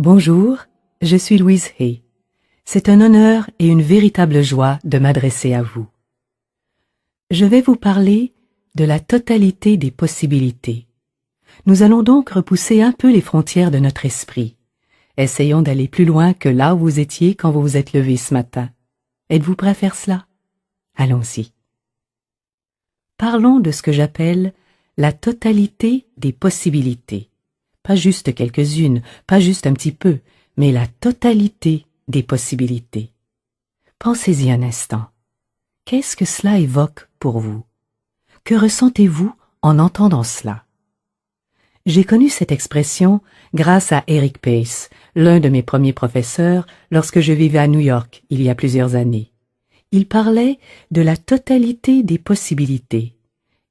Bonjour, je suis Louise Hay. C'est un honneur et une véritable joie de m'adresser à vous. Je vais vous parler de la totalité des possibilités. Nous allons donc repousser un peu les frontières de notre esprit. Essayons d'aller plus loin que là où vous étiez quand vous vous êtes levé ce matin. Êtes-vous prêt à faire cela? Allons-y. Parlons de ce que j'appelle la totalité des possibilités. Pas juste quelques-unes, pas juste un petit peu, mais la totalité des possibilités. Pensez-y un instant. Qu'est-ce que cela évoque pour vous? Que ressentez-vous en entendant cela? J'ai connu cette expression grâce à Eric Pace, l'un de mes premiers professeurs lorsque je vivais à New York il y a plusieurs années. Il parlait de la totalité des possibilités.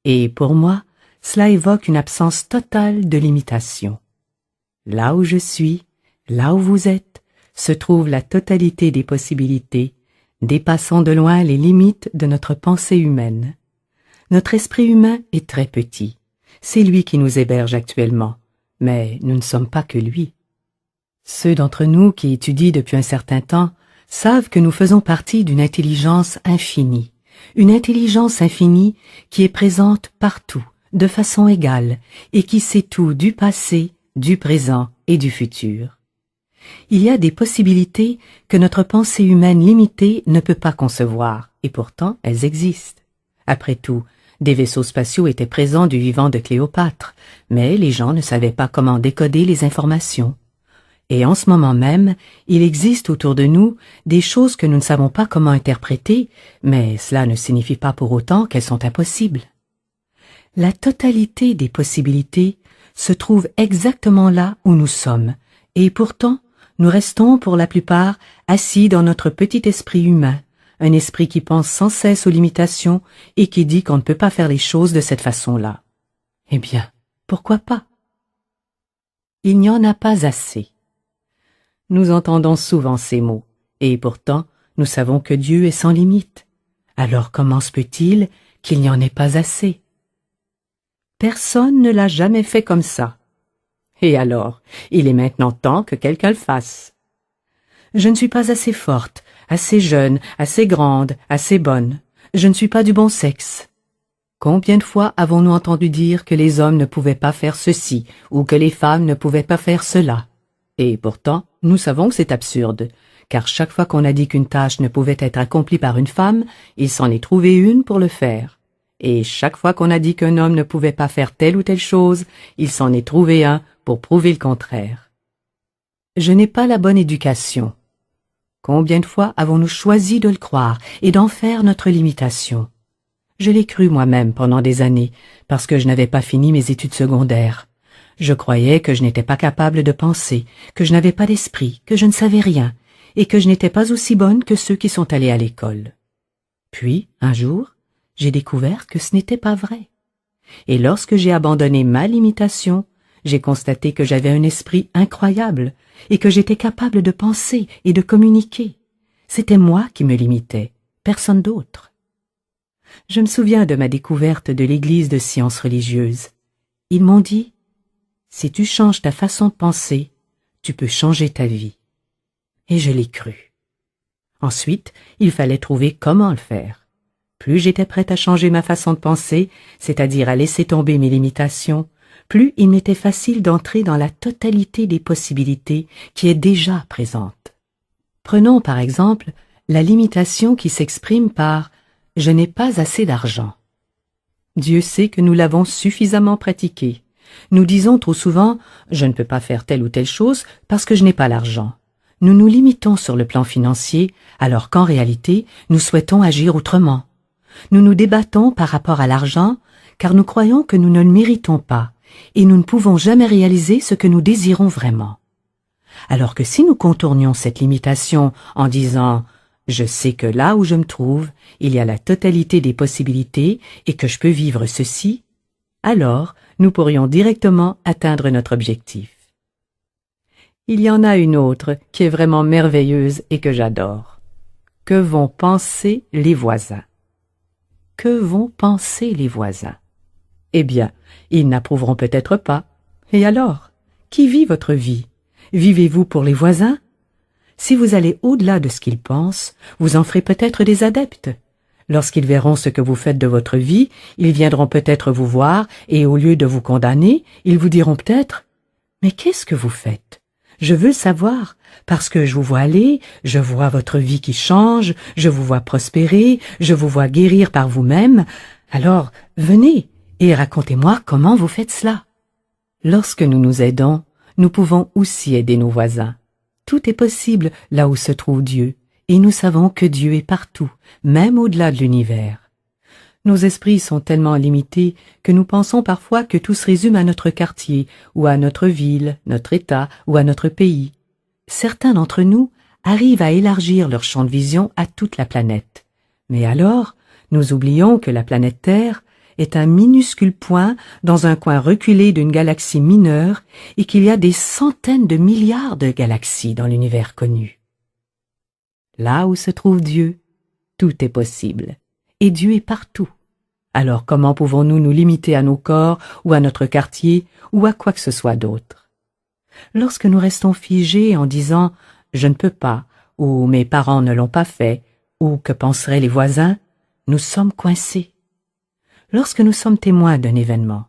Et pour moi, cela évoque une absence totale de limitation. Là où je suis, là où vous êtes, se trouve la totalité des possibilités, dépassant de loin les limites de notre pensée humaine. Notre esprit humain est très petit. C'est lui qui nous héberge actuellement, mais nous ne sommes pas que lui. Ceux d'entre nous qui étudient depuis un certain temps savent que nous faisons partie d'une intelligence infinie, une intelligence infinie qui est présente partout, de façon égale, et qui sait tout du passé, du présent et du futur. Il y a des possibilités que notre pensée humaine limitée ne peut pas concevoir, et pourtant elles existent. Après tout, des vaisseaux spatiaux étaient présents du vivant de Cléopâtre, mais les gens ne savaient pas comment décoder les informations. Et en ce moment même, il existe autour de nous des choses que nous ne savons pas comment interpréter, mais cela ne signifie pas pour autant qu'elles sont impossibles. La totalité des possibilités se trouve exactement là où nous sommes, et pourtant, nous restons pour la plupart assis dans notre petit esprit humain, un esprit qui pense sans cesse aux limitations et qui dit qu'on ne peut pas faire les choses de cette façon-là. Eh bien, pourquoi pas? Il n'y en a pas assez. Nous entendons souvent ces mots, et pourtant, nous savons que Dieu est sans limite. Alors comment se peut-il qu'il n'y en ait pas assez? Personne ne l'a jamais fait comme ça. Et alors, il est maintenant temps que quelqu'un le fasse. Je ne suis pas assez forte, assez jeune, assez grande, assez bonne. Je ne suis pas du bon sexe. Combien de fois avons-nous entendu dire que les hommes ne pouvaient pas faire ceci ou que les femmes ne pouvaient pas faire cela? Et pourtant, nous savons que c'est absurde, car chaque fois qu'on a dit qu'une tâche ne pouvait être accomplie par une femme, il s'en est trouvé une pour le faire. Et chaque fois qu'on a dit qu'un homme ne pouvait pas faire telle ou telle chose, il s'en est trouvé un pour prouver le contraire. Je n'ai pas la bonne éducation. Combien de fois avons-nous choisi de le croire et d'en faire notre limitation? Je l'ai cru moi-même pendant des années, parce que je n'avais pas fini mes études secondaires. Je croyais que je n'étais pas capable de penser, que je n'avais pas d'esprit, que je ne savais rien, et que je n'étais pas aussi bonne que ceux qui sont allés à l'école. Puis, un jour, j'ai découvert que ce n'était pas vrai. Et lorsque j'ai abandonné ma limitation, j'ai constaté que j'avais un esprit incroyable et que j'étais capable de penser et de communiquer. C'était moi qui me limitais, personne d'autre. Je me souviens de ma découverte de l'église de sciences religieuses. Ils m'ont dit « Si tu changes ta façon de penser, tu peux changer ta vie. » Et je l'ai cru. Ensuite, il fallait trouver comment le faire. Plus j'étais prête à changer ma façon de penser, c'est-à-dire à laisser tomber mes limitations, plus il m'était facile d'entrer dans la totalité des possibilités qui est déjà présente. Prenons par exemple la limitation qui s'exprime par « je n'ai pas assez d'argent ». Dieu sait que nous l'avons suffisamment pratiqué. Nous disons trop souvent « je ne peux pas faire telle ou telle chose parce que je n'ai pas l'argent ». Nous nous limitons sur le plan financier alors qu'en réalité, nous souhaitons agir autrement. Nous nous débattons par rapport à l'argent car nous croyons que nous ne le méritons pas et nous ne pouvons jamais réaliser ce que nous désirons vraiment. Alors que si nous contournions cette limitation en disant « je sais que là où je me trouve, il y a la totalité des possibilités et que je peux vivre ceci », alors nous pourrions directement atteindre notre objectif. Il y en a une autre qui est vraiment merveilleuse et que j'adore. Que vont penser les voisins? Que vont penser les voisins? Eh bien, ils n'approuveront peut-être pas. Et alors? Qui vit votre vie? Vivez-vous pour les voisins? Si vous allez au-delà de ce qu'ils pensent, vous en ferez peut-être des adeptes. Lorsqu'ils verront ce que vous faites de votre vie, ils viendront peut-être vous voir et au lieu de vous condamner, ils vous diront peut-être « Mais qu'est-ce que vous faites? Je veux le savoir, parce que je vous vois aller, je vois votre vie qui change, je vous vois prospérer, je vous vois guérir par vous-même. Alors, venez et racontez-moi comment vous faites cela. » Lorsque nous nous aidons, nous pouvons aussi aider nos voisins. Tout est possible là où se trouve Dieu, et nous savons que Dieu est partout, même au-delà de l'univers. Nos esprits sont tellement limités que nous pensons parfois que tout se résume à notre quartier, ou à notre ville, notre État, ou à notre pays. Certains d'entre nous arrivent à élargir leur champ de vision à toute la planète. Mais alors, nous oublions que la planète Terre est un minuscule point dans un coin reculé d'une galaxie mineure et qu'il y a des centaines de milliards de galaxies dans l'univers connu. Là où se trouve Dieu, tout est possible, et Dieu est partout. Alors comment pouvons-nous nous limiter à nos corps ou à notre quartier ou à quoi que ce soit d'autre? Lorsque nous restons figés en disant « je ne peux pas » ou « mes parents ne l'ont pas fait » ou « que penseraient les voisins », nous sommes coincés. Lorsque nous sommes témoins d'un événement,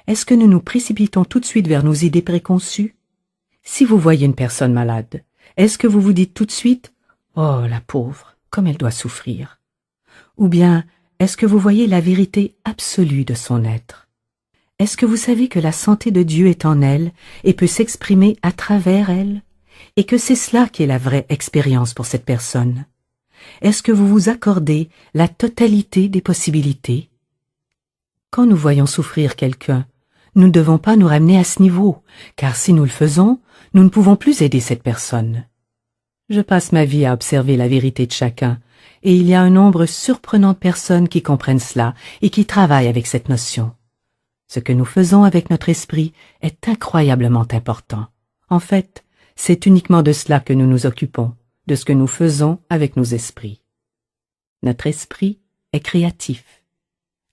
est-ce que nous nous précipitons tout de suite vers nos idées préconçues? Si vous voyez une personne malade, est-ce que vous vous dites tout de suite « Oh, la pauvre, comme elle doit souffrir » ou bien est-ce que vous voyez la vérité absolue de son être? Est-ce que vous savez que la santé de Dieu est en elle et peut s'exprimer à travers elle, et que c'est cela qui est la vraie expérience pour cette personne? Est-ce que vous vous accordez la totalité des possibilités? Quand nous voyons souffrir quelqu'un, nous ne devons pas nous ramener à ce niveau, car si nous le faisons, nous ne pouvons plus aider cette personne. Je passe ma vie à observer la vérité de chacun, et il y a un nombre surprenant de personnes qui comprennent cela et qui travaillent avec cette notion. Ce que nous faisons avec notre esprit est incroyablement important. En fait, c'est uniquement de cela que nous nous occupons, de ce que nous faisons avec nos esprits. Notre esprit est créatif.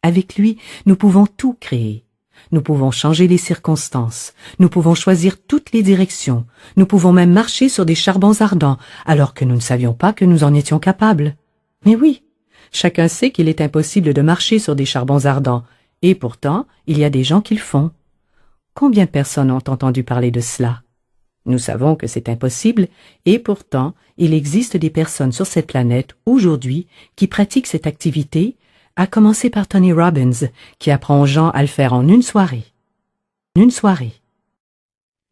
Avec lui, nous pouvons tout créer. Nous pouvons changer les circonstances, nous pouvons choisir toutes les directions, nous pouvons même marcher sur des charbons ardents, alors que nous ne savions pas que nous en étions capables. Mais oui, chacun sait qu'il est impossible de marcher sur des charbons ardents, et pourtant, il y a des gens qui le font. Combien de personnes ont entendu parler de cela? Nous savons que c'est impossible, et pourtant, il existe des personnes sur cette planète, aujourd'hui, qui pratiquent cette activité, à commencer par Tony Robbins, qui apprend aux gens à le faire en une soirée. Une soirée.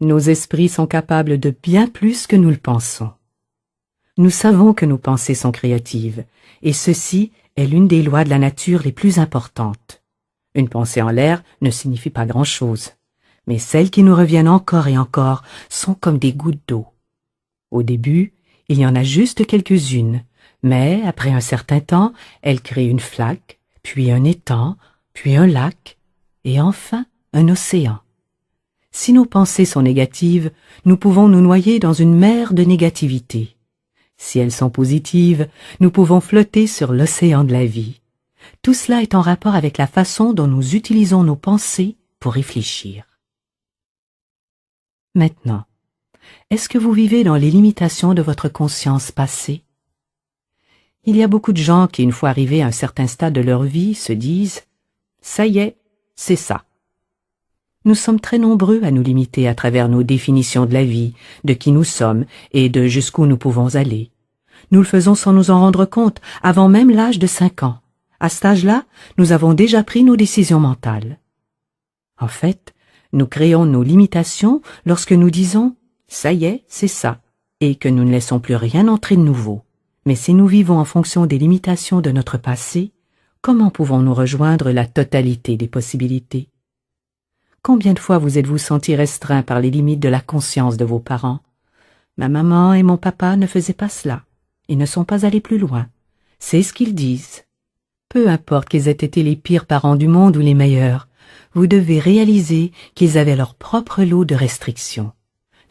Nos esprits sont capables de bien plus que nous le pensons. Nous savons que nos pensées sont créatives, et ceci est l'une des lois de la nature les plus importantes. Une pensée en l'air ne signifie pas grand-chose, mais celles qui nous reviennent encore et encore sont comme des gouttes d'eau. Au début, il y en a juste quelques-unes, mais après un certain temps, elles créent une flaque, puis un étang, puis un lac, et enfin un océan. Si nos pensées sont négatives, nous pouvons nous noyer dans une mer de négativité. Si elles sont positives, nous pouvons flotter sur l'océan de la vie. Tout cela est en rapport avec la façon dont nous utilisons nos pensées pour réfléchir. Maintenant, est-ce que vous vivez dans les limitations de votre conscience passée? Il y a beaucoup de gens qui, une fois arrivés à un certain stade de leur vie, se disent « ça y est, c'est ça ». Nous sommes très nombreux à nous limiter à travers nos définitions de la vie, de qui nous sommes et de jusqu'où nous pouvons aller. Nous le faisons sans nous en rendre compte, avant même l'âge de 5 ans. À cet âge-là, nous avons déjà pris nos décisions mentales. En fait, nous créons nos limitations lorsque nous disons « ça y est, c'est ça » et que nous ne laissons plus rien entrer de nouveau. Mais si nous vivons en fonction des limitations de notre passé, comment pouvons-nous rejoindre la totalité des possibilités? Combien de fois vous êtes-vous senti restreint par les limites de la conscience de vos parents? Ma maman et mon papa ne faisaient pas cela. Ils ne sont pas allés plus loin. C'est ce qu'ils disent. Peu importe qu'ils aient été les pires parents du monde ou les meilleurs, vous devez réaliser qu'ils avaient leur propre lot de restrictions.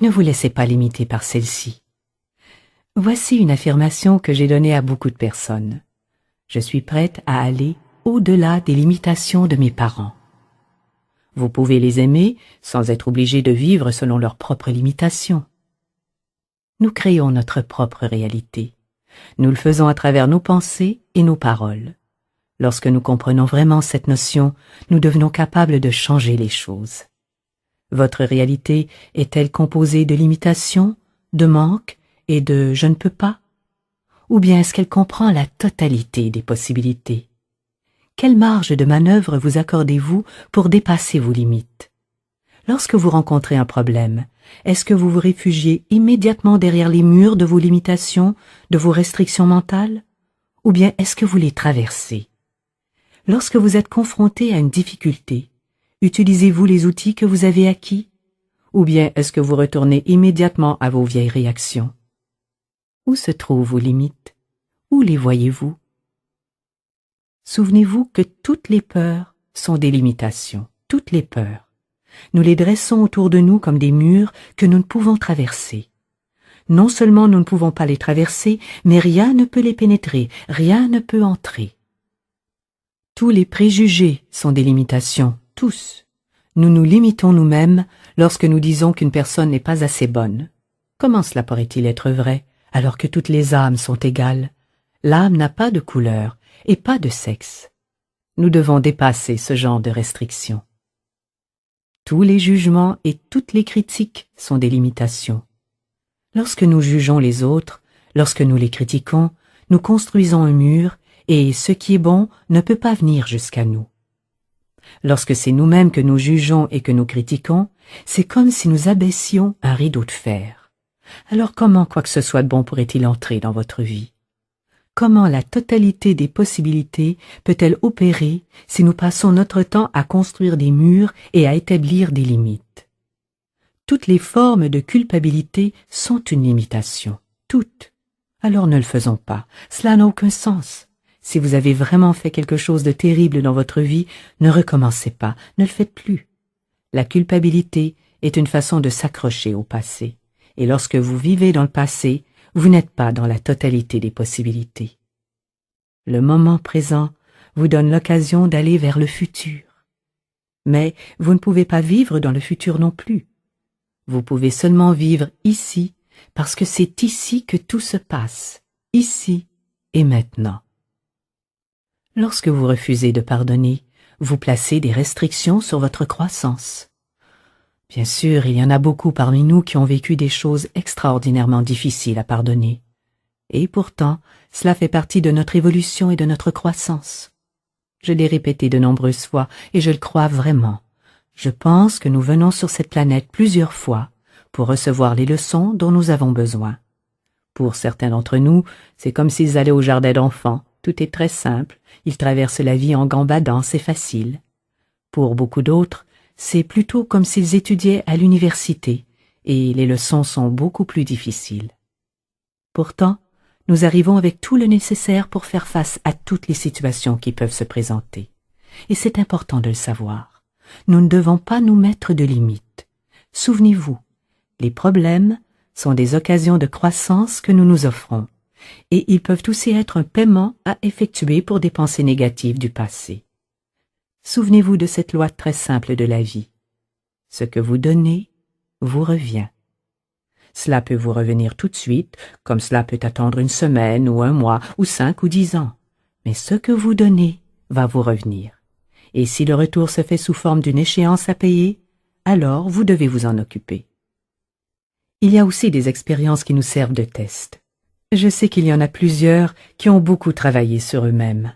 Ne vous laissez pas limiter par celles-ci. Voici une affirmation que j'ai donnée à beaucoup de personnes. Je suis prête à aller au-delà des limitations de mes parents. Vous pouvez les aimer sans être obligé de vivre selon leurs propres limitations. Nous créons notre propre réalité. Nous le faisons à travers nos pensées et nos paroles. Lorsque nous comprenons vraiment cette notion, nous devenons capables de changer les choses. Votre réalité est-elle composée de limitations, de manques et de « je ne peux pas » ou bien est-ce qu'elle comprend la totalité des possibilités? Quelle marge de manœuvre vous accordez-vous pour dépasser vos limites? Lorsque vous rencontrez un problème, est-ce que vous vous réfugiez immédiatement derrière les murs de vos limitations, de vos restrictions mentales? Ou bien est-ce que vous les traversez? Lorsque vous êtes confronté à une difficulté, utilisez-vous les outils que vous avez acquis? Ou bien est-ce que vous retournez immédiatement à vos vieilles réactions? Où se trouvent vos limites? Où les voyez-vous? Souvenez-vous que toutes les peurs sont des limitations, toutes les peurs. Nous les dressons autour de nous comme des murs que nous ne pouvons traverser. Non seulement nous ne pouvons pas les traverser, mais rien ne peut les pénétrer, rien ne peut entrer. Tous les préjugés sont des limitations, tous. Nous nous limitons nous-mêmes lorsque nous disons qu'une personne n'est pas assez bonne. Comment cela pourrait-il être vrai, alors que toutes les âmes sont égales? L'âme n'a pas de couleur et pas de sexe. Nous devons dépasser ce genre de restrictions. Tous les jugements et toutes les critiques sont des limitations. Lorsque nous jugeons les autres, lorsque nous les critiquons, nous construisons un mur et ce qui est bon ne peut pas venir jusqu'à nous. Lorsque c'est nous-mêmes que nous jugeons et que nous critiquons, c'est comme si nous abaissions un rideau de fer. Alors comment quoi que ce soit de bon pourrait-il entrer dans votre vie? Comment la totalité des possibilités peut-elle opérer si nous passons notre temps à construire des murs et à établir des limites? Toutes les formes de culpabilité sont une limitation, toutes. Alors ne le faisons pas, cela n'a aucun sens. Si vous avez vraiment fait quelque chose de terrible dans votre vie, ne recommencez pas, ne le faites plus. La culpabilité est une façon de s'accrocher au passé, et lorsque vous vivez dans le passé, vous n'êtes pas dans la totalité des possibilités. Le moment présent vous donne l'occasion d'aller vers le futur. Mais vous ne pouvez pas vivre dans le futur non plus. Vous pouvez seulement vivre ici, parce que c'est ici que tout se passe, ici et maintenant. Lorsque vous refusez de pardonner, vous placez des restrictions sur votre croissance. Bien sûr, il y en a beaucoup parmi nous qui ont vécu des choses extraordinairement difficiles à pardonner. Et pourtant, cela fait partie de notre évolution et de notre croissance. Je l'ai répété de nombreuses fois et je le crois vraiment. Je pense que nous venons sur cette planète plusieurs fois pour recevoir les leçons dont nous avons besoin. Pour certains d'entre nous, c'est comme s'ils allaient au jardin d'enfants. Tout est très simple, ils traversent la vie en gambadant, c'est facile. Pour beaucoup d'autres, c'est plutôt comme s'ils étudiaient à l'université, et les leçons sont beaucoup plus difficiles. Pourtant, nous arrivons avec tout le nécessaire pour faire face à toutes les situations qui peuvent se présenter. Et c'est important de le savoir. Nous ne devons pas nous mettre de limites. Souvenez-vous, les problèmes sont des occasions de croissance que nous nous offrons, et ils peuvent aussi être un paiement à effectuer pour des pensées négatives du passé. Souvenez-vous de cette loi très simple de la vie. Ce que vous donnez vous revient. Cela peut vous revenir tout de suite, comme cela peut attendre une semaine ou un mois ou 5 ou 10 ans. Mais ce que vous donnez va vous revenir. Et si le retour se fait sous forme d'une échéance à payer, alors vous devez vous en occuper. Il y a aussi des expériences qui nous servent de test. Je sais qu'il y en a plusieurs qui ont beaucoup travaillé sur eux-mêmes.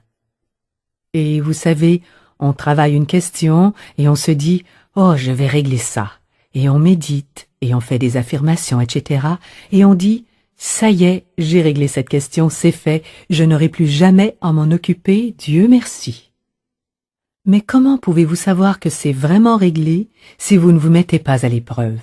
Et vous savez, on travaille une question et on se dit « Oh, je vais régler ça ». Et on médite, et on fait des affirmations, etc. Et on dit « Ça y est, j'ai réglé cette question, c'est fait, je n'aurai plus jamais à m'en occuper, Dieu merci ». Mais comment pouvez-vous savoir que c'est vraiment réglé si vous ne vous mettez pas à l'épreuve?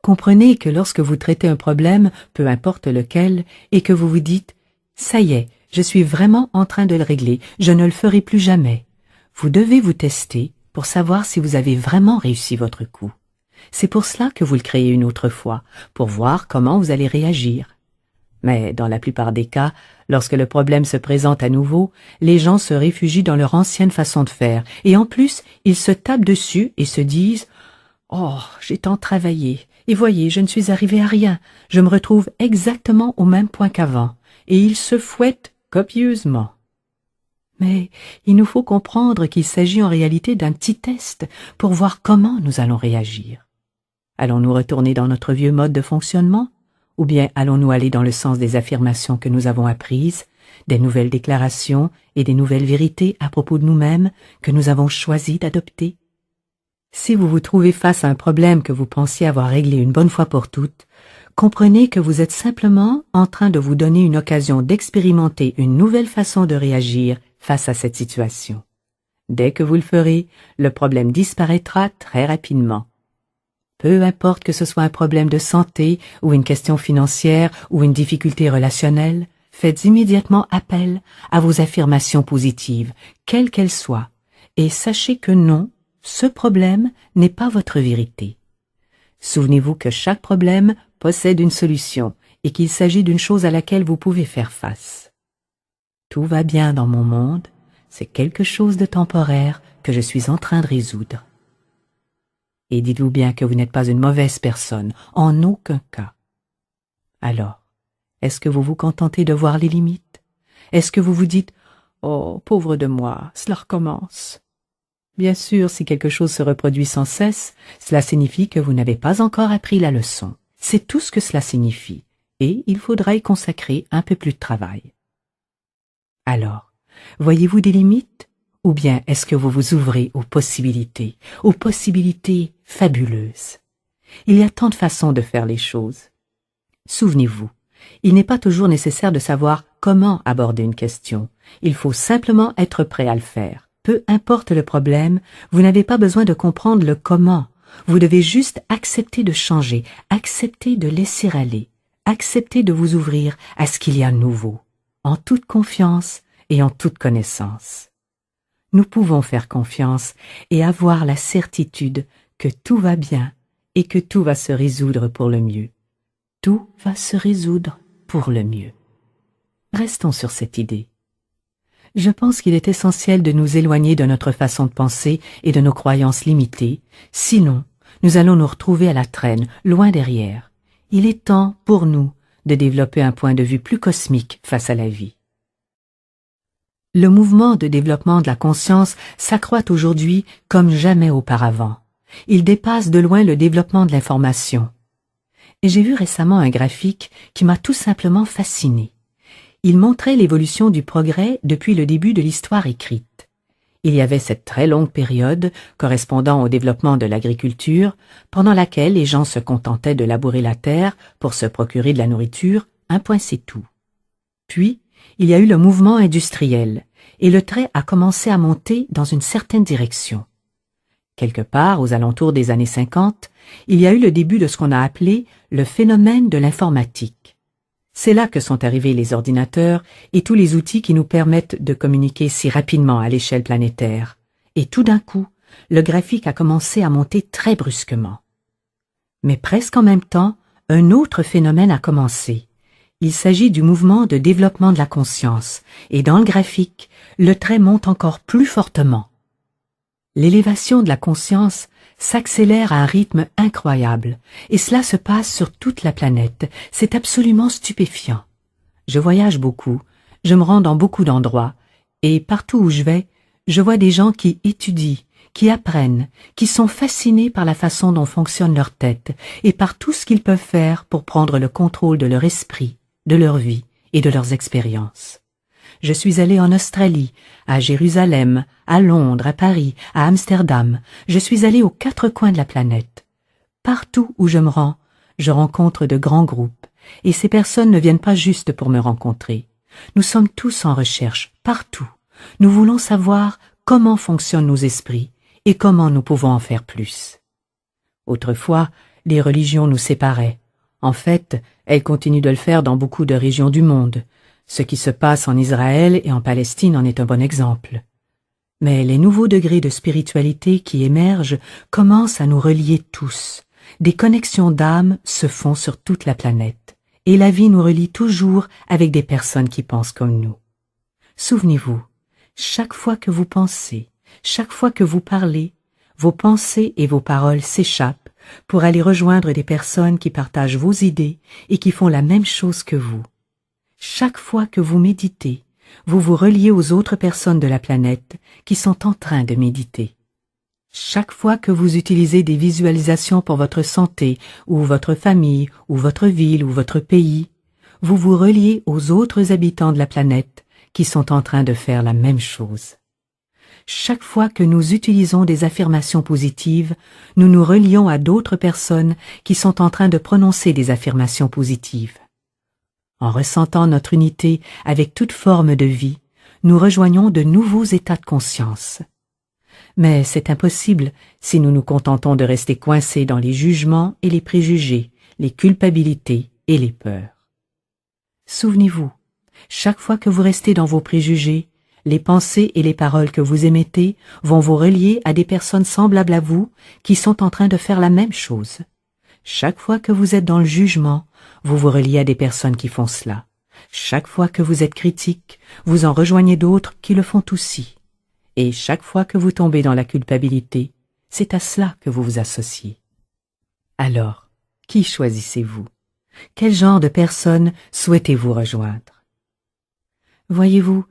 Comprenez que lorsque vous traitez un problème, peu importe lequel, et que vous vous dites « Ça y est, je suis vraiment en train de le régler, je ne le ferai plus jamais », vous devez vous tester pour savoir si vous avez vraiment réussi votre coup. C'est pour cela que vous le créez une autre fois, pour voir comment vous allez réagir. Mais dans la plupart des cas, lorsque le problème se présente à nouveau, les gens se réfugient dans leur ancienne façon de faire, et en plus, ils se tapent dessus et se disent « Oh, j'ai tant travaillé, Et voyez, je ne suis arrivé à rien. Je me retrouve exactement au même point qu'avant, et il se fouette copieusement. Mais il nous faut comprendre qu'il s'agit en réalité d'un petit test pour voir comment nous allons réagir. Allons-nous retourner dans notre vieux mode de fonctionnement? Ou bien allons-nous aller dans le sens des affirmations que nous avons apprises, des nouvelles déclarations et des nouvelles vérités à propos de nous-mêmes que nous avons choisi d'adopter? Si vous vous trouvez face à un problème que vous pensiez avoir réglé une bonne fois pour toutes, comprenez que vous êtes simplement en train de vous donner une occasion d'expérimenter une nouvelle façon de réagir face à cette situation. Dès que vous le ferez, le problème disparaîtra très rapidement. Peu importe que ce soit un problème de santé ou une question financière ou une difficulté relationnelle, faites immédiatement appel à vos affirmations positives, quelles qu'elles soient, et sachez que non, ce problème n'est pas votre vérité. Souvenez-vous que chaque problème possède une solution et qu'il s'agit d'une chose à laquelle vous pouvez faire face. Tout va bien dans mon monde, c'est quelque chose de temporaire que je suis en train de résoudre. Et dites-vous bien que vous n'êtes pas une mauvaise personne, en aucun cas. Alors, est-ce que vous vous contentez de voir les limites? Est-ce que vous vous dites « Oh, pauvre de moi, cela recommence ». Bien sûr, si quelque chose se reproduit sans cesse, cela signifie que vous n'avez pas encore appris la leçon. C'est tout ce que cela signifie, et il faudra y consacrer un peu plus de travail. Alors, voyez-vous des limites? Ou bien est-ce que vous vous ouvrez aux possibilités fabuleuses? Il y a tant de façons de faire les choses. Souvenez-vous, il n'est pas toujours nécessaire de savoir comment aborder une question. Il faut simplement être prêt à le faire. Peu importe le problème, vous n'avez pas besoin de comprendre le comment. Vous devez juste accepter de changer, accepter de laisser aller, accepter de vous ouvrir à ce qu'il y a de nouveau, en toute confiance et en toute connaissance. Nous pouvons faire confiance et avoir la certitude que tout va bien et que tout va se résoudre pour le mieux. Tout va se résoudre pour le mieux. Restons sur cette idée. Je pense qu'il est essentiel de nous éloigner de notre façon de penser et de nos croyances limitées, sinon nous allons nous retrouver à la traîne, loin derrière. Il est temps pour nous de développer un point de vue plus cosmique face à la vie. Le mouvement de développement de la conscience s'accroît aujourd'hui comme jamais auparavant. Il dépasse de loin le développement de l'information. Et j'ai vu récemment un graphique qui m'a tout simplement fasciné. Il montrait l'évolution du progrès depuis le début de l'histoire écrite. Il y avait cette très longue période correspondant au développement de l'agriculture, pendant laquelle les gens se contentaient de labourer la terre pour se procurer de la nourriture, un point c'est tout. Puis, il y a eu le mouvement industriel, et le trait a commencé à monter dans une certaine direction. Quelque part, aux alentours des années 50, il y a eu le début de ce qu'on a appelé le phénomène de l'informatique. C'est là que sont arrivés les ordinateurs et tous les outils qui nous permettent de communiquer si rapidement à l'échelle planétaire. Et tout d'un coup, le graphique a commencé à monter très brusquement. Mais presque en même temps, un autre phénomène a commencé. Il s'agit du mouvement de développement de la conscience, et dans le graphique, le trait monte encore plus fortement. L'élévation de la conscience s'accélère à un rythme incroyable, et cela se passe sur toute la planète. C'est absolument stupéfiant. Je voyage beaucoup, je me rends dans beaucoup d'endroits, et partout où je vais, je vois des gens qui étudient, qui apprennent, qui sont fascinés par la façon dont fonctionne leur tête, et par tout ce qu'ils peuvent faire pour prendre le contrôle de leur esprit, de leur vie et de leurs expériences. Je suis allé en Australie, à Jérusalem, à Londres, à Paris, à Amsterdam. Je suis allé aux 4 coins de la planète. Partout où je me rends, je rencontre de grands groupes, et ces personnes ne viennent pas juste pour me rencontrer. Nous sommes tous en recherche, partout. Nous voulons savoir comment fonctionnent nos esprits et comment nous pouvons en faire plus. Autrefois, les religions nous séparaient. En fait, elles continuent de le faire dans beaucoup de régions du monde. Ce qui se passe en Israël et en Palestine en est un bon exemple. Mais les nouveaux degrés de spiritualité qui émergent commencent à nous relier tous. Des connexions d'âme se font sur toute la planète, et la vie nous relie toujours avec des personnes qui pensent comme nous. Souvenez-vous, chaque fois que vous pensez, chaque fois que vous parlez, vos pensées et vos paroles s'échappent pour aller rejoindre des personnes qui partagent vos idées et qui font la même chose que vous. Chaque fois que vous méditez, vous vous reliez aux autres personnes de la planète qui sont en train de méditer. Chaque fois que vous utilisez des visualisations pour votre santé, ou votre famille, ou votre ville, ou votre pays, vous vous reliez aux autres habitants de la planète qui sont en train de faire la même chose. Chaque fois que nous utilisons des affirmations positives, nous nous relions à d'autres personnes qui sont en train de prononcer des affirmations positives. En ressentant notre unité avec toute forme de vie, nous rejoignons de nouveaux états de conscience. Mais c'est impossible si nous nous contentons de rester coincés dans les jugements et les préjugés, les culpabilités et les peurs. Souvenez-vous, chaque fois que vous restez dans vos préjugés, les pensées et les paroles que vous émettez vont vous relier à des personnes semblables à vous qui sont en train de faire la même chose. Chaque fois que vous êtes dans le jugement, vous vous reliez à des personnes qui font cela. Chaque fois que vous êtes critique, vous en rejoignez d'autres qui le font aussi. Et chaque fois que vous tombez dans la culpabilité, c'est à cela que vous vous associez. Alors, qui choisissez-vous? Quel genre de personnes souhaitez-vous rejoindre? Voyez-vous,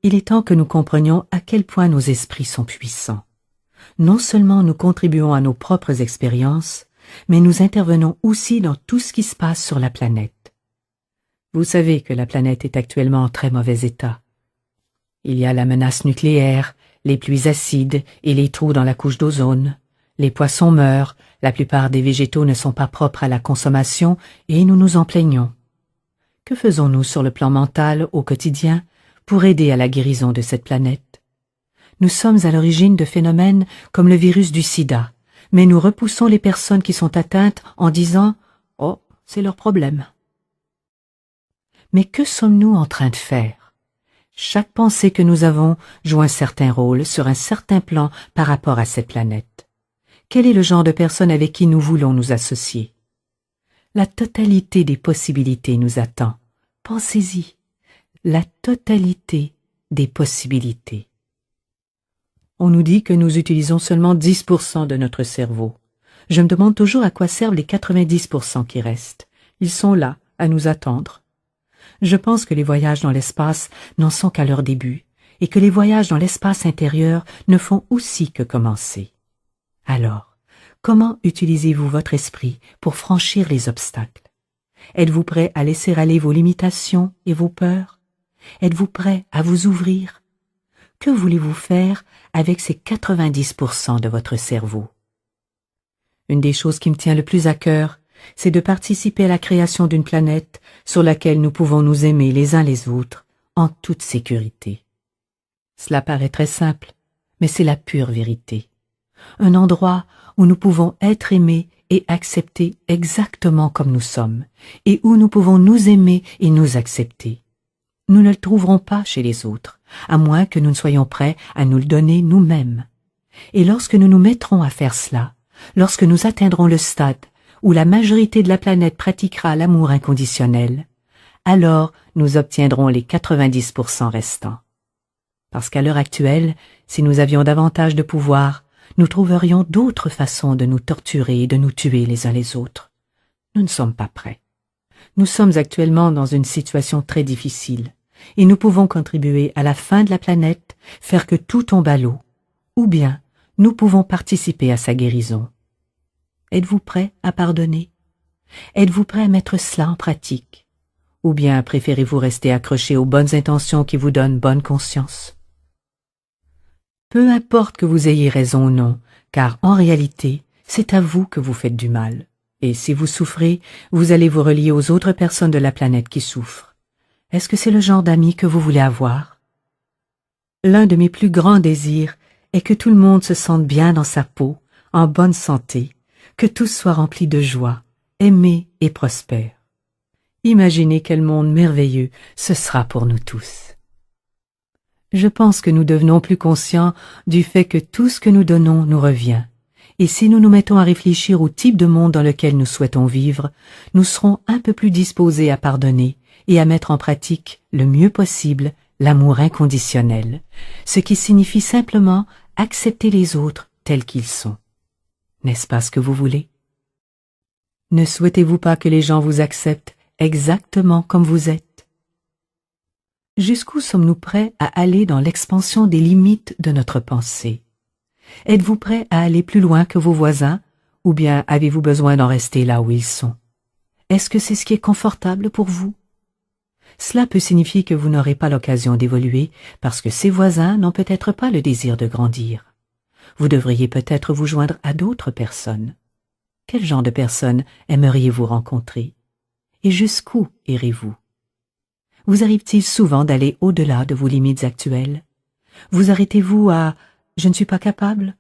il est temps que nous comprenions à quel point nos esprits sont puissants. Non seulement nous contribuons à nos propres expériences, mais nous intervenons aussi dans tout ce qui se passe sur la planète. Vous savez que la planète est actuellement en très mauvais état. Il y a la menace nucléaire, les pluies acides et les trous dans la couche d'ozone. Les poissons meurent, la plupart des végétaux ne sont pas propres à la consommation et nous nous en plaignons. Que faisons-nous sur le plan mental au quotidien pour aider à la guérison de cette planète? Nous sommes à l'origine de phénomènes comme le virus du sida, mais nous repoussons les personnes qui sont atteintes en disant « Oh, c'est leur problème ». Mais que sommes-nous en train de faire? Chaque pensée que nous avons joue un certain rôle sur un certain plan par rapport à cette planète. Quel est le genre de personne avec qui nous voulons nous associer? La totalité des possibilités nous attend. Pensez-y. La totalité des possibilités. On nous dit que nous utilisons seulement 10% de notre cerveau. Je me demande toujours à quoi servent les 90% qui restent. Ils sont là, à nous attendre. Je pense que les voyages dans l'espace n'en sont qu'à leur début, et que les voyages dans l'espace intérieur ne font aussi que commencer. Alors, comment utilisez-vous votre esprit pour franchir les obstacles? Êtes-vous prêt à laisser aller vos limitations et vos peurs? Êtes-vous prêt à vous ouvrir? Que voulez-vous faire avec ces 90% de votre cerveau? Une des choses qui me tient le plus à cœur, c'est de participer à la création d'une planète sur laquelle nous pouvons nous aimer les uns les autres en toute sécurité. Cela paraît très simple, mais c'est la pure vérité. Un endroit où nous pouvons être aimés et acceptés exactement comme nous sommes, et où nous pouvons nous aimer et nous accepter. Nous ne le trouverons pas chez les autres, à moins que nous ne soyons prêts à nous le donner nous-mêmes. Et lorsque nous nous mettrons à faire cela, lorsque nous atteindrons le stade où la majorité de la planète pratiquera l'amour inconditionnel, alors nous obtiendrons les 90% restants. Parce qu'à l'heure actuelle, si nous avions davantage de pouvoir, nous trouverions d'autres façons de nous torturer et de nous tuer les uns les autres. Nous ne sommes pas prêts. Nous sommes actuellement dans une situation très difficile, et nous pouvons contribuer à la fin de la planète, faire que tout tombe à l'eau, ou bien nous pouvons participer à sa guérison. Êtes-vous prêt à pardonner? Êtes-vous prêt à mettre cela en pratique? Ou bien préférez-vous rester accroché aux bonnes intentions qui vous donnent bonne conscience? Peu importe que vous ayez raison ou non, car en réalité, c'est à vous que vous faites du mal. Et si vous souffrez, vous allez vous relier aux autres personnes de la planète qui souffrent. Est-ce que c'est le genre d'amis que vous voulez avoir? L'un de mes plus grands désirs est que tout le monde se sente bien dans sa peau, en bonne santé, que tous soient remplis de joie, aimés et prospères. Imaginez quel monde merveilleux ce sera pour nous tous. Je pense que nous devenons plus conscients du fait que tout ce que nous donnons nous revient. Et si nous nous mettons à réfléchir au type de monde dans lequel nous souhaitons vivre, nous serons un peu plus disposés à pardonner et à mettre en pratique le mieux possible l'amour inconditionnel, ce qui signifie simplement accepter les autres tels qu'ils sont. N'est-ce pas ce que vous voulez? Ne souhaitez-vous pas que les gens vous acceptent exactement comme vous êtes? Jusqu'où sommes-nous prêts à aller dans l'expansion des limites de notre pensée? Êtes-vous prêt à aller plus loin que vos voisins, ou bien avez-vous besoin d'en rester là où ils sont? Est-ce que c'est ce qui est confortable pour vous? Cela peut signifier que vous n'aurez pas l'occasion d'évoluer parce que ces voisins n'ont peut-être pas le désir de grandir. Vous devriez peut-être vous joindre à d'autres personnes. Quel genre de personnes aimeriez-vous rencontrer? Et jusqu'où irez-vous? Vous arrive-t-il souvent d'aller au-delà de vos limites actuelles? Vous arrêtez-vous à « je ne suis pas capable »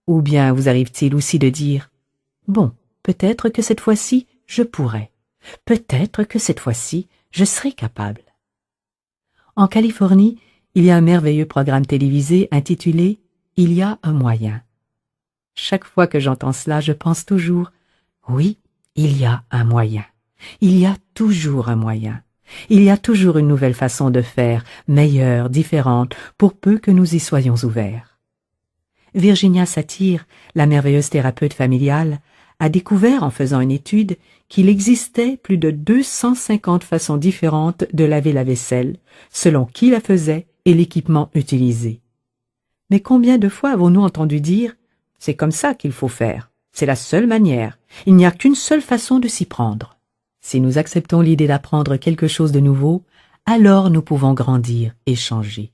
ou bien vous arrive-t-il aussi de dire « bon, peut-être que cette fois-ci, je pourrai. Peut-être que cette fois-ci, je serai capable. » En Californie, il y a un merveilleux programme télévisé intitulé « Il y a un moyen ». Chaque fois que j'entends cela, je pense toujours « oui, il y a un moyen. Il y a toujours un moyen. Il y a toujours une nouvelle façon de faire, meilleure, différente, pour peu que nous y soyons ouverts. » Virginia Satir, la merveilleuse thérapeute familiale, a découvert en faisant une étude qu'il existait plus de 250 façons différentes de laver la vaisselle, selon qui la faisait et l'équipement utilisé. Mais combien de fois avons-nous entendu dire « c'est comme ça qu'il faut faire, c'est la seule manière, il n'y a qu'une seule façon de s'y prendre ». Si nous acceptons l'idée d'apprendre quelque chose de nouveau, alors nous pouvons grandir et changer.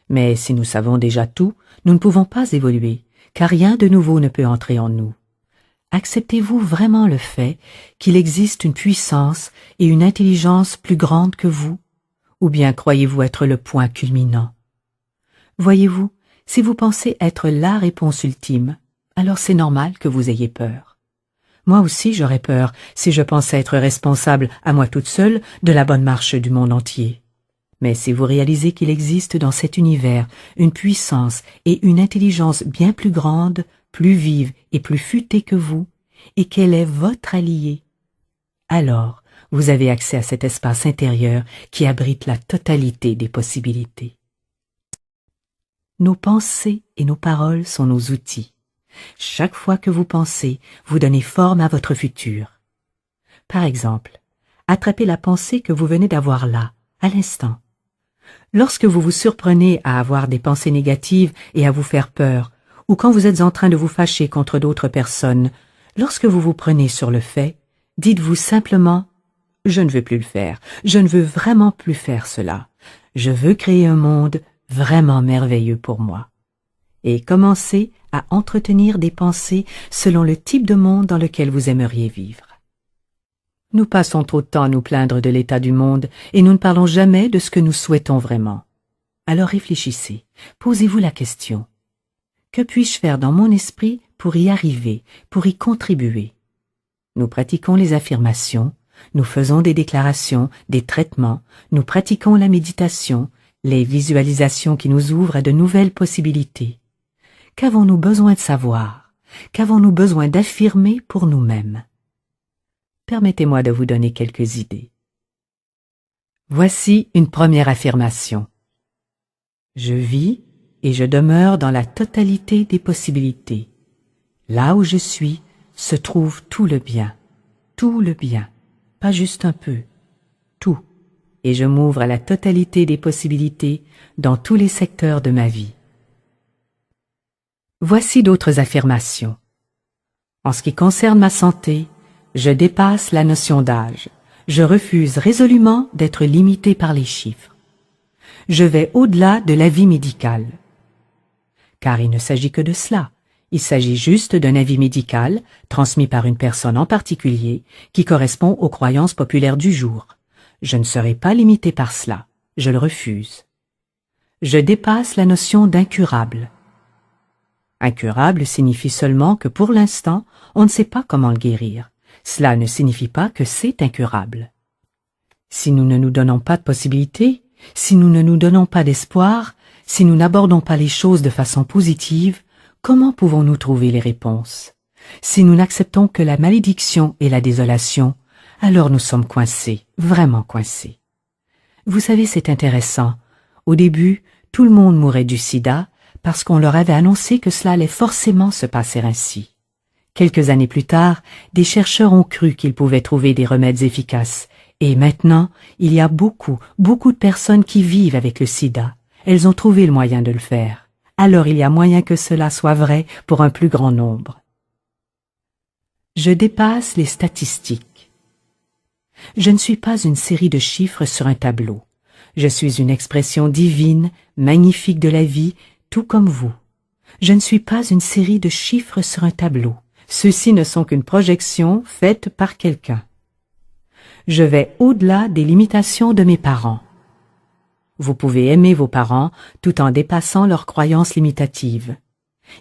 Mais si nous savons déjà tout, nous ne pouvons pas évoluer, car rien de nouveau ne peut entrer en nous. Acceptez-vous vraiment le fait qu'il existe une puissance et une intelligence plus grandes que vous? Ou bien croyez-vous être le point culminant? Voyez-vous, si vous pensez être la réponse ultime, alors c'est normal que vous ayez peur. Moi aussi j'aurais peur si je pensais être responsable à moi toute seule de la bonne marche du monde entier. Mais si vous réalisez qu'il existe dans cet univers une puissance et une intelligence bien plus grandes, plus vive et plus futée que vous, et qu'elle est votre alliée, alors vous avez accès à cet espace intérieur qui abrite la totalité des possibilités. Nos pensées et nos paroles sont nos outils. Chaque fois que vous pensez, vous donnez forme à votre futur. Par exemple, attrapez la pensée que vous venez d'avoir là, à l'instant. Lorsque vous vous surprenez à avoir des pensées négatives et à vous faire peur, ou quand vous êtes en train de vous fâcher contre d'autres personnes, lorsque vous vous prenez sur le fait, dites-vous simplement « je ne veux plus le faire, je ne veux vraiment plus faire cela, je veux créer un monde vraiment merveilleux pour moi ». Et commencez à entretenir des pensées selon le type de monde dans lequel vous aimeriez vivre. Nous passons trop de temps à nous plaindre de l'état du monde et nous ne parlons jamais de ce que nous souhaitons vraiment. Alors réfléchissez, posez-vous la question. Que puis-je faire dans mon esprit pour y arriver, pour y contribuer? Nous pratiquons les affirmations, nous faisons des déclarations, des traitements, nous pratiquons la méditation, les visualisations qui nous ouvrent à de nouvelles possibilités. Qu'avons-nous besoin de savoir? Qu'avons-nous besoin d'affirmer pour nous-mêmes? Permettez-moi de vous donner quelques idées. Voici une première affirmation. Je vis et je demeure dans la totalité des possibilités. Là où je suis se trouve tout le bien, pas juste un peu, tout. Et je m'ouvre à la totalité des possibilités dans tous les secteurs de ma vie. Voici d'autres affirmations. En ce qui concerne ma santé, je dépasse la notion d'âge. Je refuse résolument d'être limité par les chiffres. Je vais au-delà de l'avis médical. Car il ne s'agit que de cela. Il s'agit juste d'un avis médical transmis par une personne en particulier qui correspond aux croyances populaires du jour. Je ne serai pas limité par cela. Je le refuse. Je dépasse la notion d'incurable. Incurable signifie seulement que pour l'instant, on ne sait pas comment le guérir. Cela ne signifie pas que c'est incurable. Si nous ne nous donnons pas de possibilités, si nous ne nous donnons pas d'espoir, si nous n'abordons pas les choses de façon positive, comment pouvons-nous trouver les réponses? Si nous n'acceptons que la malédiction et la désolation, alors nous sommes coincés, vraiment coincés. Vous savez, c'est intéressant. Au début, tout le monde mourait du sida parce qu'on leur avait annoncé que cela allait forcément se passer ainsi. Quelques années plus tard, des chercheurs ont cru qu'ils pouvaient trouver des remèdes efficaces. Et maintenant, il y a beaucoup de personnes qui vivent avec le sida. Elles ont trouvé le moyen de le faire. Alors il y a moyen que cela soit vrai pour un plus grand nombre. Je dépasse les statistiques. Je ne suis pas une série de chiffres sur un tableau. Je suis une expression divine, magnifique de la vie, tout comme vous. Je ne suis pas une série de chiffres sur un tableau. Ceux-ci ne sont qu'une projection faite par quelqu'un. Je vais au-delà des limitations de mes parents. Vous pouvez aimer vos parents tout en dépassant leurs croyances limitatives.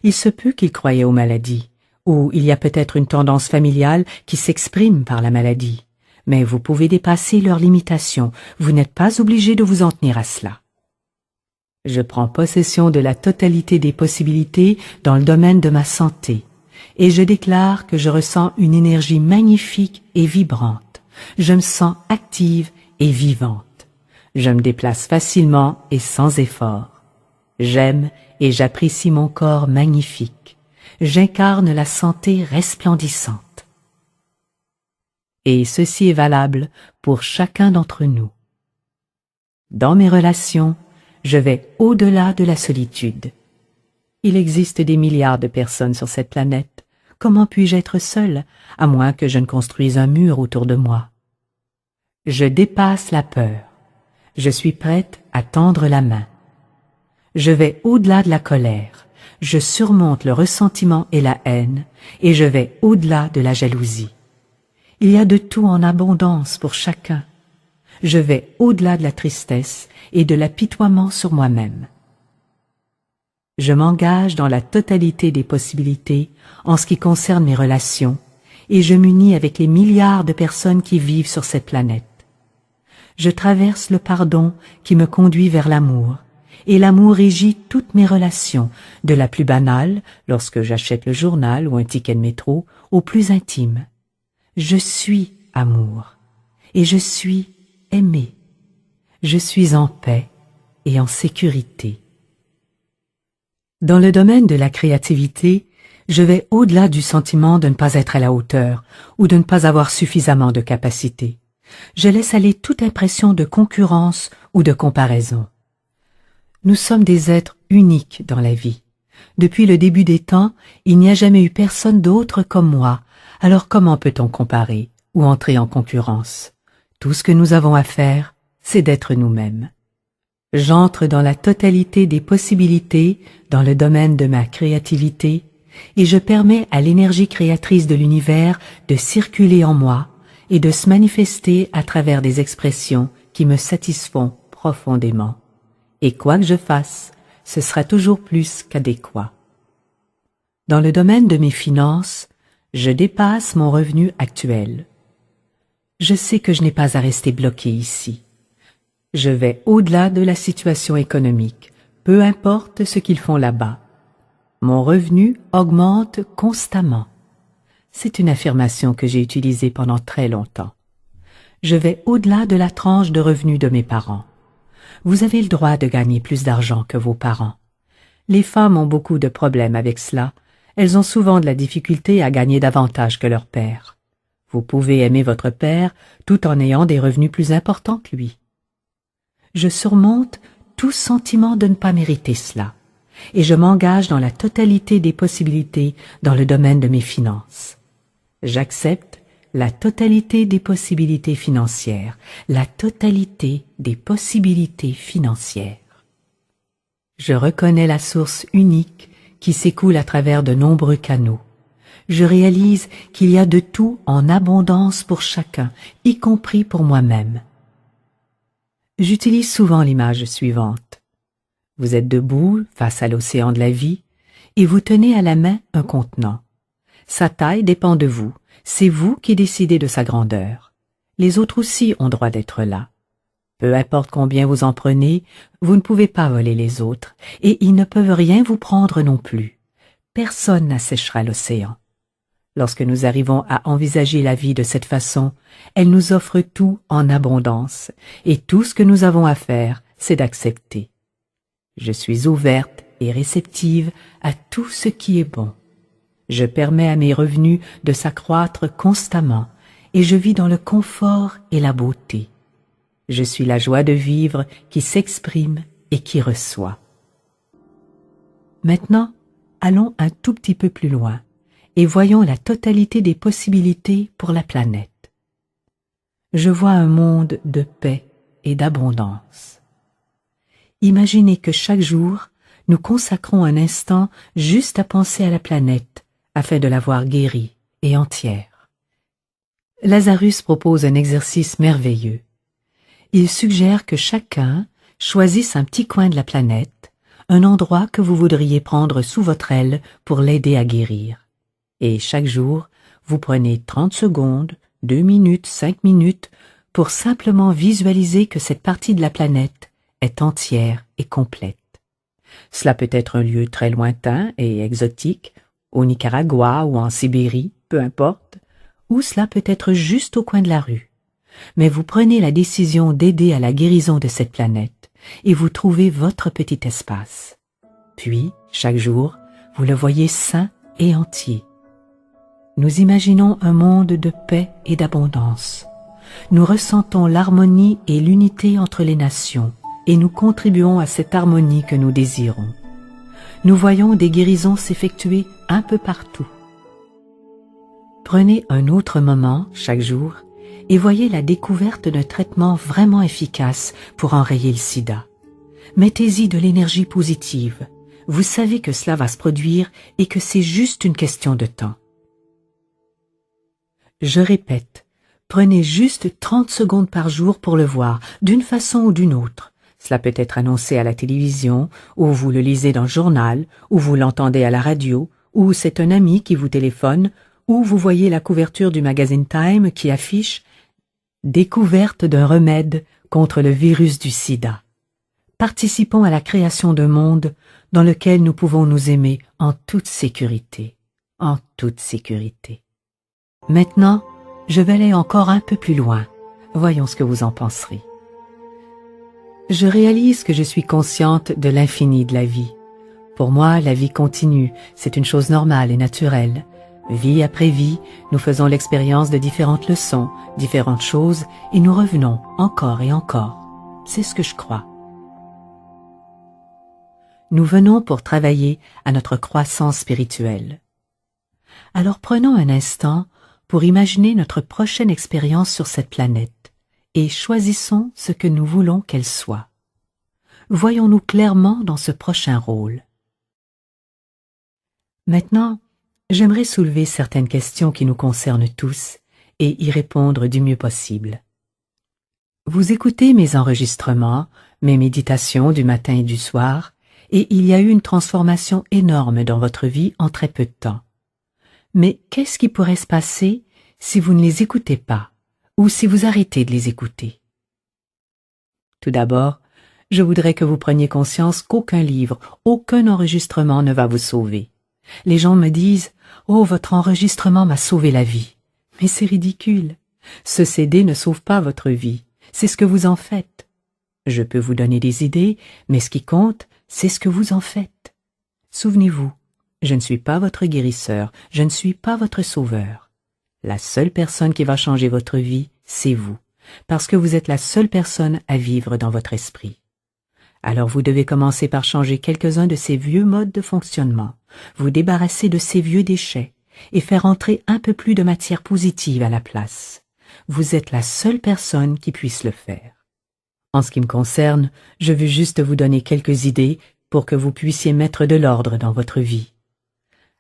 Il se peut qu'ils croyaient aux maladies, ou il y a peut-être une tendance familiale qui s'exprime par la maladie. Mais vous pouvez dépasser leurs limitations, vous n'êtes pas obligé de vous en tenir à cela. Je prends possession de la totalité des possibilités dans le domaine de ma santé, et je déclare que je ressens une énergie magnifique et vibrante. Je me sens active et vivante. Je me déplace facilement et sans effort. J'aime et j'apprécie mon corps magnifique. J'incarne la santé resplendissante. Et ceci est valable pour chacun d'entre nous. Dans mes relations, je vais au-delà de la solitude. Il existe des milliards de personnes sur cette planète. Comment puis-je être seul, à moins que je ne construise un mur autour de moi? Je dépasse la peur. Je suis prête à tendre la main. Je vais au-delà de la colère. Je surmonte le ressentiment et la haine, et je vais au-delà de la jalousie. Il y a de tout en abondance pour chacun. Je vais au-delà de la tristesse et de l'apitoiement sur moi-même. Je m'engage dans la totalité des possibilités en ce qui concerne mes relations, et je m'unis avec les milliards de personnes qui vivent sur cette planète. Je traverse le pardon qui me conduit vers l'amour, et l'amour régit toutes mes relations, de la plus banale, lorsque j'achète le journal ou un ticket de métro, au plus intime. Je suis amour, et je suis aimé. Je suis en paix et en sécurité. Dans le domaine de la créativité, je vais au-delà du sentiment de ne pas être à la hauteur ou de ne pas avoir suffisamment de capacité. Je laisse aller toute impression de concurrence ou de comparaison. Nous sommes des êtres uniques dans la vie. Depuis le début des temps, il n'y a jamais eu personne d'autre comme moi. Alors comment peut-on comparer ou entrer en concurrence? Tout ce que nous avons à faire, c'est d'être nous-mêmes. J'entre dans la totalité des possibilités dans le domaine de ma créativité et je permets à l'énergie créatrice de l'univers de circuler en moi et de se manifester à travers des expressions qui me satisfont profondément. Et quoi que je fasse, ce sera toujours plus qu'adéquat. Dans le domaine de mes finances, je dépasse mon revenu actuel. Je sais que je n'ai pas à rester bloqué ici. Je vais au-delà de la situation économique, peu importe ce qu'ils font là-bas. Mon revenu augmente constamment. C'est une affirmation que j'ai utilisée pendant très longtemps. Je vais au-delà de la tranche de revenus de mes parents. Vous avez le droit de gagner plus d'argent que vos parents. Les femmes ont beaucoup de problèmes avec cela. Elles ont souvent de la difficulté à gagner davantage que leur père. Vous pouvez aimer votre père tout en ayant des revenus plus importants que lui. Je surmonte tout sentiment de ne pas mériter cela, et je m'engage dans la totalité des possibilités dans le domaine de mes finances. J'accepte la totalité des possibilités financières, la totalité des possibilités financières. Je reconnais la source unique qui s'écoule à travers de nombreux canaux. Je réalise qu'il y a de tout en abondance pour chacun, y compris pour moi-même. J'utilise souvent l'image suivante. Vous êtes debout face à l'océan de la vie et vous tenez à la main un contenant. Sa taille dépend de vous, c'est vous qui décidez de sa grandeur. Les autres aussi ont droit d'être là. Peu importe combien vous en prenez, vous ne pouvez pas voler les autres et ils ne peuvent rien vous prendre non plus. Personne n'asséchera l'océan. Lorsque nous arrivons à envisager la vie de cette façon, elle nous offre tout en abondance, et tout ce que nous avons à faire, c'est d'accepter. Je suis ouverte et réceptive à tout ce qui est bon. Je permets à mes revenus de s'accroître constamment et je vis dans le confort et la beauté. Je suis la joie de vivre qui s'exprime et qui reçoit. Maintenant, allons un tout petit peu plus loin et voyons la totalité des possibilités pour la planète. Je vois un monde de paix et d'abondance. Imaginez que chaque jour, nous consacrons un instant juste à penser à la planète afin de la voir guérie et entière. Lazarus propose un exercice merveilleux. Il suggère que chacun choisisse un petit coin de la planète, un endroit que vous voudriez prendre sous votre aile pour l'aider à guérir. Et chaque jour, vous prenez 30 secondes, 2 minutes, 5 minutes pour simplement visualiser que cette partie de la planète est entière et complète. Cela peut être un lieu très lointain et exotique, au Nicaragua ou en Sibérie, peu importe, ou cela peut être juste au coin de la rue. Mais vous prenez la décision d'aider à la guérison de cette planète et vous trouvez votre petit espace. Puis, chaque jour, vous le voyez sain et entier. Nous imaginons un monde de paix et d'abondance. Nous ressentons l'harmonie et l'unité entre les nations et nous contribuons à cette harmonie que nous désirons. Nous voyons des guérisons s'effectuer un peu partout. Prenez un autre moment chaque jour et voyez la découverte d'un traitement vraiment efficace pour enrayer le sida. Mettez-y de l'énergie positive. Vous savez que cela va se produire et que c'est juste une question de temps. Je répète, prenez juste 30 secondes par jour pour le voir, d'une façon ou d'une autre. Cela peut être annoncé à la télévision, ou vous le lisez dans le journal, ou vous l'entendez à la radio, ou c'est un ami qui vous téléphone, ou vous voyez la couverture du magazine Time qui affiche « Découverte d'un remède contre le virus du sida ». Participons à la création d'un monde dans lequel nous pouvons nous aimer en toute sécurité. En toute sécurité. Maintenant, je vais aller encore un peu plus loin. Voyons ce que vous en penserez. Je réalise que je suis consciente de l'infini de la vie. Pour moi, la vie continue, c'est une chose normale et naturelle. Vie après vie, nous faisons l'expérience de différentes leçons, différentes choses, et nous revenons encore et encore. C'est ce que je crois. Nous venons pour travailler à notre croissance spirituelle. Alors prenons un instant pour imaginer notre prochaine expérience sur cette planète et choisissons ce que nous voulons qu'elle soit. Voyons-nous clairement dans ce prochain rôle. Maintenant, j'aimerais soulever certaines questions qui nous concernent tous et y répondre du mieux possible. Vous écoutez mes enregistrements, mes méditations du matin et du soir, et il y a eu une transformation énorme dans votre vie en très peu de temps. Mais qu'est-ce qui pourrait se passer si vous ne les écoutez pas, ou si vous arrêtez de les écouter? Tout d'abord, je voudrais que vous preniez conscience qu'aucun livre, aucun enregistrement ne va vous sauver. Les gens me disent « Oh, votre enregistrement m'a sauvé la vie ». Mais c'est ridicule. Ce CD ne sauve pas votre vie, c'est ce que vous en faites. Je peux vous donner des idées, mais ce qui compte, c'est ce que vous en faites. Souvenez-vous, je ne suis pas votre guérisseur, je ne suis pas votre sauveur. La seule personne qui va changer votre vie, c'est vous, parce que vous êtes la seule personne à vivre dans votre esprit. Alors vous devez commencer par changer quelques-uns de ces vieux modes de fonctionnement, vous débarrasser de ces vieux déchets et faire entrer un peu plus de matière positive à la place. Vous êtes la seule personne qui puisse le faire. En ce qui me concerne, je veux juste vous donner quelques idées pour que vous puissiez mettre de l'ordre dans votre vie.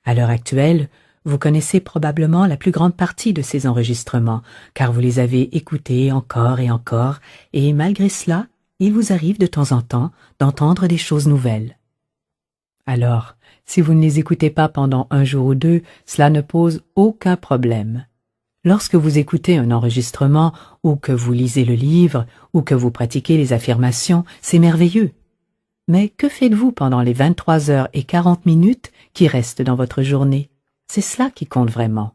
À l'heure actuelle, vous connaissez probablement la plus grande partie de ces enregistrements, car vous les avez écoutés encore et malgré cela, il vous arrive de temps en temps d'entendre des choses nouvelles. Alors, si vous ne les écoutez pas pendant un jour ou deux, cela ne pose aucun problème. Lorsque vous écoutez un enregistrement, ou que vous lisez le livre, ou que vous pratiquez les affirmations, c'est merveilleux. Mais que faites-vous pendant les 23h40 qui restent dans votre journée? C'est cela qui compte vraiment.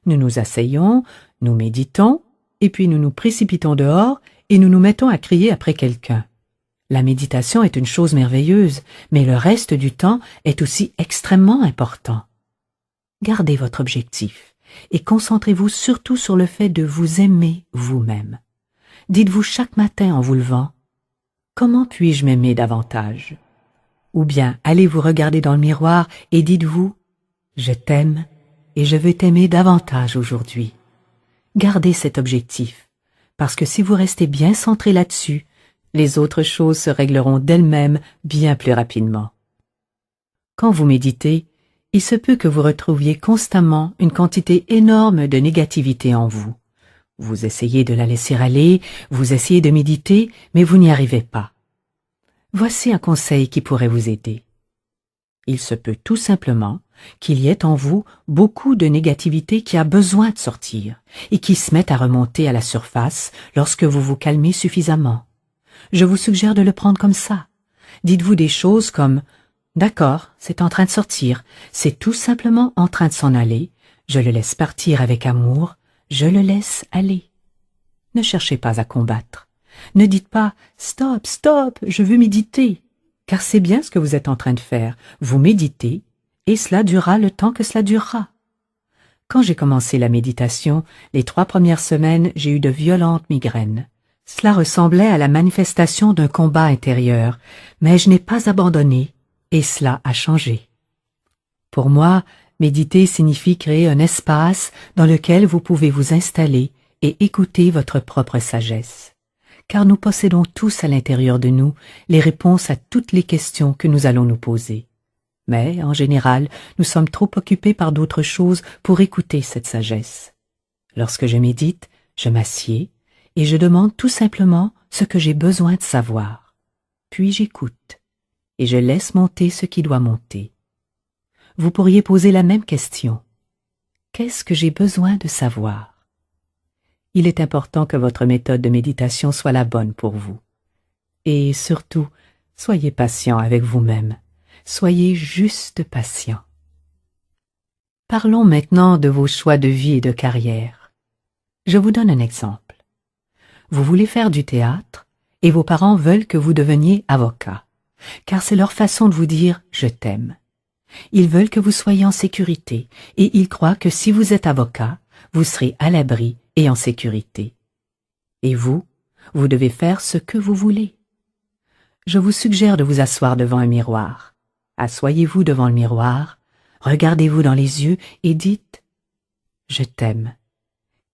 Nous nous asseyons, nous méditons, et puis nous nous précipitons dehors et nous nous mettons à crier après quelqu'un. La méditation est une chose merveilleuse, mais le reste du temps est aussi extrêmement important. Gardez votre objectif et concentrez-vous surtout sur le fait de vous aimer vous-même. Dites-vous chaque matin en vous levant « Comment puis-je m'aimer davantage ?» Ou bien allez vous regarder dans le miroir et dites-vous « Je t'aime et je veux t'aimer davantage aujourd'hui. » Gardez cet objectif, parce que si vous restez bien centré là-dessus, les autres choses se régleront d'elles-mêmes bien plus rapidement. Quand vous méditez, il se peut que vous retrouviez constamment une quantité énorme de négativité en vous. Vous essayez de la laisser aller, vous essayez de méditer, mais vous n'y arrivez pas. Voici un conseil qui pourrait vous aider. Il se peut tout simplement qu'il y ait en vous beaucoup de négativité qui a besoin de sortir et qui se met à remonter à la surface lorsque vous vous calmez suffisamment. Je vous suggère de le prendre comme ça. Dites-vous des choses comme « D'accord, c'est en train de sortir, c'est tout simplement en train de s'en aller, je le laisse partir avec amour, je le laisse aller. » Ne cherchez pas à combattre. Ne dites pas « Stop, stop, je veux méditer », car c'est bien ce que vous êtes en train de faire. Vous méditez, et cela durera le temps que cela durera. Quand j'ai commencé la méditation, les 3 premières semaines, j'ai eu de violentes migraines. Cela ressemblait à la manifestation d'un combat intérieur, mais je n'ai pas abandonné, et cela a changé. Pour moi, méditer signifie créer un espace dans lequel vous pouvez vous installer et écouter votre propre sagesse. Car nous possédons tous à l'intérieur de nous les réponses à toutes les questions que nous allons nous poser. Mais, en général, nous sommes trop occupés par d'autres choses pour écouter cette sagesse. Lorsque je médite, je m'assieds et je demande tout simplement ce que j'ai besoin de savoir. Puis j'écoute et je laisse monter ce qui doit monter. Vous pourriez poser la même question. Qu'est-ce que j'ai besoin de savoir? Il est important que votre méthode de méditation soit la bonne pour vous. Et surtout, soyez patient avec vous-même. Soyez juste patient. Parlons maintenant de vos choix de vie et de carrière. Je vous donne un exemple. Vous voulez faire du théâtre et vos parents veulent que vous deveniez avocat, car c'est leur façon de vous dire « je t'aime ». Ils veulent que vous soyez en sécurité et ils croient que si vous êtes avocat, vous serez à l'abri et en sécurité. Et vous, vous devez faire ce que vous voulez. Je vous suggère de vous asseoir devant un miroir. Assoyez-vous devant le miroir, regardez-vous dans les yeux et dites « Je t'aime.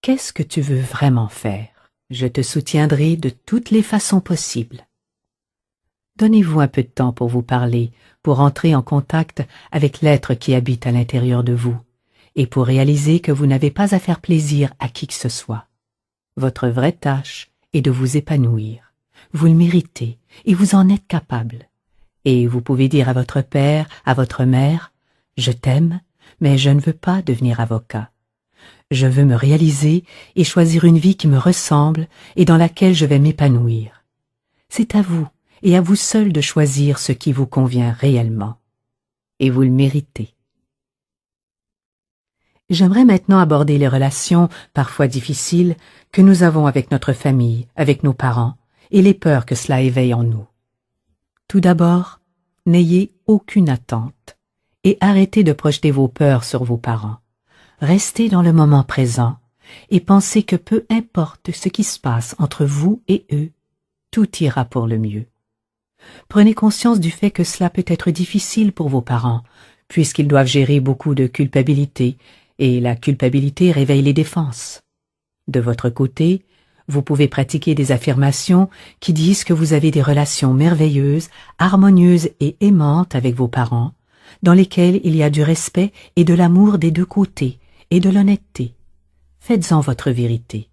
Qu'est-ce que tu veux vraiment faire? Je te soutiendrai de toutes les façons possibles. » Donnez-vous un peu de temps pour vous parler, pour entrer en contact avec l'être qui habite à l'intérieur de vous, et pour réaliser que vous n'avez pas à faire plaisir à qui que ce soit. Votre vraie tâche est de vous épanouir. Vous le méritez et vous en êtes capable. Et vous pouvez dire à votre père, à votre mère, « Je t'aime, mais je ne veux pas devenir avocat. Je veux me réaliser et choisir une vie qui me ressemble et dans laquelle je vais m'épanouir. » C'est à vous et à vous seul de choisir ce qui vous convient réellement. Et vous le méritez. J'aimerais maintenant aborder les relations, parfois difficiles, que nous avons avec notre famille, avec nos parents, et les peurs que cela éveille en nous. Tout d'abord, n'ayez aucune attente et arrêtez de projeter vos peurs sur vos parents. Restez dans le moment présent et pensez que peu importe ce qui se passe entre vous et eux, tout ira pour le mieux. Prenez conscience du fait que cela peut être difficile pour vos parents, puisqu'ils doivent gérer beaucoup de culpabilité, et la culpabilité réveille les défenses. De votre côté, vous pouvez pratiquer des affirmations qui disent que vous avez des relations merveilleuses, harmonieuses et aimantes avec vos parents, dans lesquelles il y a du respect et de l'amour des deux côtés, et de l'honnêteté. Faites-en votre vérité.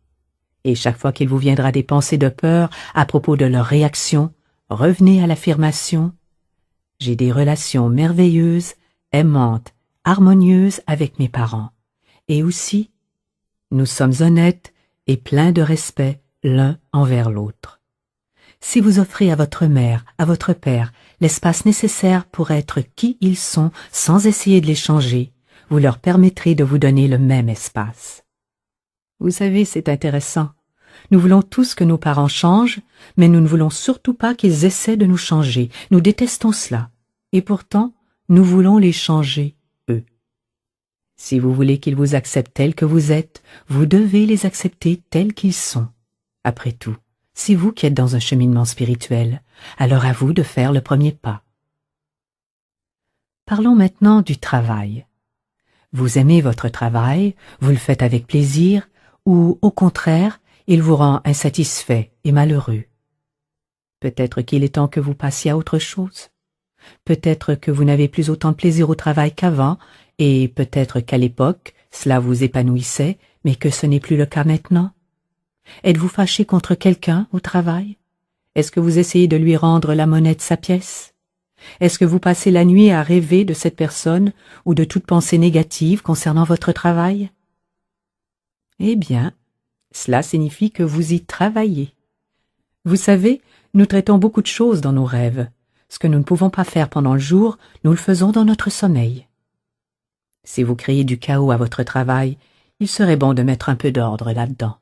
Et chaque fois qu'il vous viendra des pensées de peur à propos de leur réaction, revenez à l'affirmation « J'ai des relations merveilleuses, aimantes, harmonieuses avec mes parents. Et aussi, nous sommes honnêtes et pleins de respect l'un envers l'autre. » Si vous offrez à votre mère, à votre père, l'espace nécessaire pour être qui ils sont sans essayer de les changer, vous leur permettrez de vous donner le même espace. Vous savez, c'est intéressant. Nous voulons tous que nos parents changent, mais nous ne voulons surtout pas qu'ils essaient de nous changer. Nous détestons cela. Et pourtant, nous voulons les changer, eux. Si vous voulez qu'ils vous acceptent tels que vous êtes, vous devez les accepter tels qu'ils sont. Après tout, c'est vous qui êtes dans un cheminement spirituel, alors à vous de faire le premier pas. Parlons maintenant du travail. Vous aimez votre travail, vous le faites avec plaisir, ou au contraire, il vous rend insatisfait et malheureux. Peut-être qu'il est temps que vous passiez à autre chose. Peut-être que vous n'avez plus autant de plaisir au travail qu'avant, et peut-être qu'à l'époque, cela vous épanouissait, mais que ce n'est plus le cas maintenant. Êtes-vous fâché contre quelqu'un au travail? Est-ce que vous essayez de lui rendre la monnaie de sa pièce? Est-ce que vous passez la nuit à rêver de cette personne ou de toute pensée négative concernant votre travail? Eh bien, cela signifie que vous y travaillez. Vous savez, nous traitons beaucoup de choses dans nos rêves. Ce que nous ne pouvons pas faire pendant le jour, nous le faisons dans notre sommeil. Si vous créez du chaos à votre travail, il serait bon de mettre un peu d'ordre là-dedans.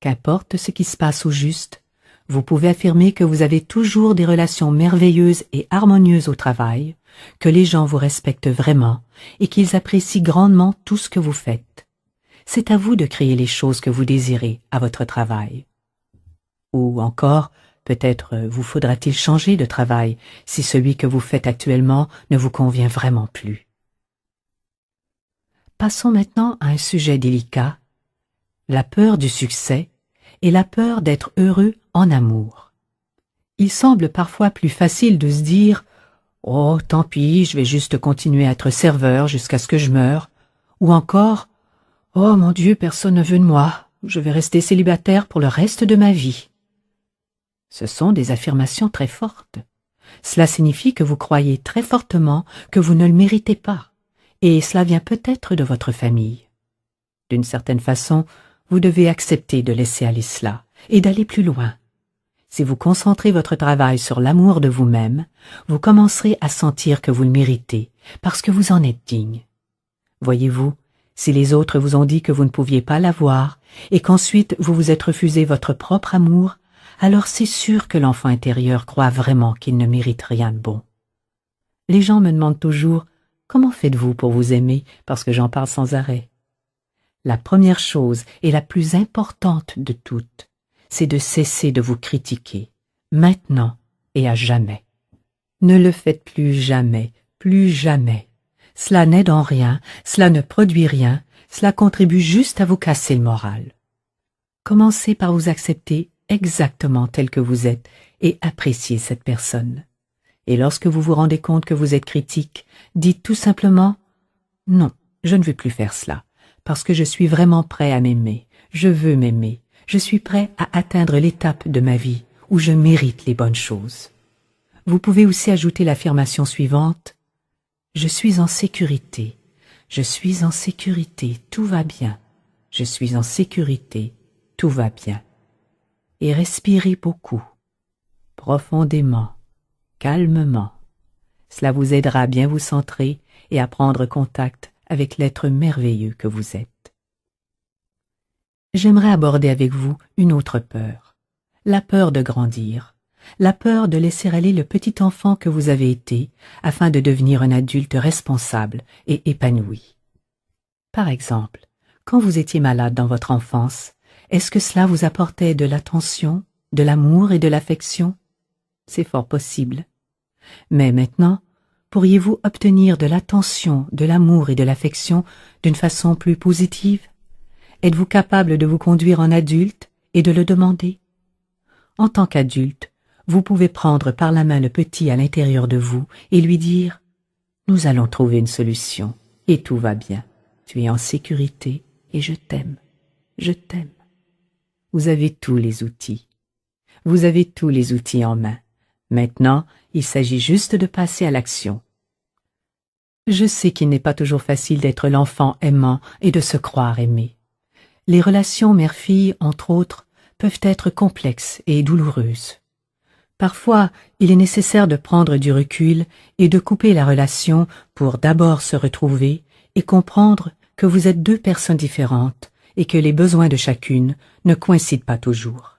Qu'importe ce qui se passe au juste, vous pouvez affirmer que vous avez toujours des relations merveilleuses et harmonieuses au travail, que les gens vous respectent vraiment et qu'ils apprécient grandement tout ce que vous faites. C'est à vous de créer les choses que vous désirez à votre travail. Ou encore, peut-être vous faudra-t-il changer de travail si celui que vous faites actuellement ne vous convient vraiment plus. Passons maintenant à un sujet délicat, la peur du succès et la peur d'être heureux en amour. Il semble parfois plus facile de se dire « Oh, tant pis, je vais juste continuer à être serveur jusqu'à ce que je meure » ou encore « Oh mon Dieu, personne ne veut de moi, je vais rester célibataire pour le reste de ma vie ». Ce sont des affirmations très fortes. Cela signifie que vous croyez très fortement que vous ne le méritez pas, et cela vient peut-être de votre famille. D'une certaine façon, vous devez accepter de laisser aller cela et d'aller plus loin. Si vous concentrez votre travail sur l'amour de vous-même, vous commencerez à sentir que vous le méritez, parce que vous en êtes digne. Voyez-vous, si les autres vous ont dit que vous ne pouviez pas l'avoir, et qu'ensuite vous vous êtes refusé votre propre amour, alors c'est sûr que l'enfant intérieur croit vraiment qu'il ne mérite rien de bon. Les gens me demandent toujours « Comment faites-vous pour vous aimer ?» parce que j'en parle sans arrêt. La première chose et la plus importante de toutes, c'est de cesser de vous critiquer, maintenant et à jamais. Ne le faites plus jamais, plus jamais. Cela n'aide en rien, cela ne produit rien, cela contribue juste à vous casser le moral. Commencez par vous accepter exactement tel que vous êtes et apprécier cette personne. Et lorsque vous vous rendez compte que vous êtes critique, dites tout simplement « Non, je ne veux plus faire cela, parce que je suis vraiment prêt à m'aimer, je veux m'aimer, je suis prêt à atteindre l'étape de ma vie où je mérite les bonnes choses. » Vous pouvez aussi ajouter l'affirmation suivante « Je suis en sécurité, je suis en sécurité, tout va bien, je suis en sécurité, tout va bien. » Et respirez beaucoup, profondément, calmement. Cela vous aidera à bien vous centrer et à prendre contact avec l'être merveilleux que vous êtes. J'aimerais aborder avec vous une autre peur, la peur de grandir, la peur de laisser aller le petit enfant que vous avez été afin de devenir un adulte responsable et épanoui. Par exemple, quand vous étiez malade dans votre enfance, est-ce que cela vous apportait de l'attention, de l'amour et de l'affection? C'est fort possible. Mais maintenant, pourriez-vous obtenir de l'attention, de l'amour et de l'affection d'une façon plus positive? Êtes-vous capable de vous conduire en adulte et de le demander? En tant qu'adulte, vous pouvez prendre par la main le petit à l'intérieur de vous et lui dire « Nous allons trouver une solution et tout va bien. Tu es en sécurité et je t'aime. Je t'aime. » Vous avez tous les outils. Vous avez tous les outils en main. Maintenant, il s'agit juste de passer à l'action. Je sais qu'il n'est pas toujours facile d'être l'enfant aimant et de se croire aimé. Les relations mère-fille, entre autres, peuvent être complexes et douloureuses. Parfois, il est nécessaire de prendre du recul et de couper la relation pour d'abord se retrouver et comprendre que vous êtes deux personnes différentes et que les besoins de chacune ne coïncident pas toujours.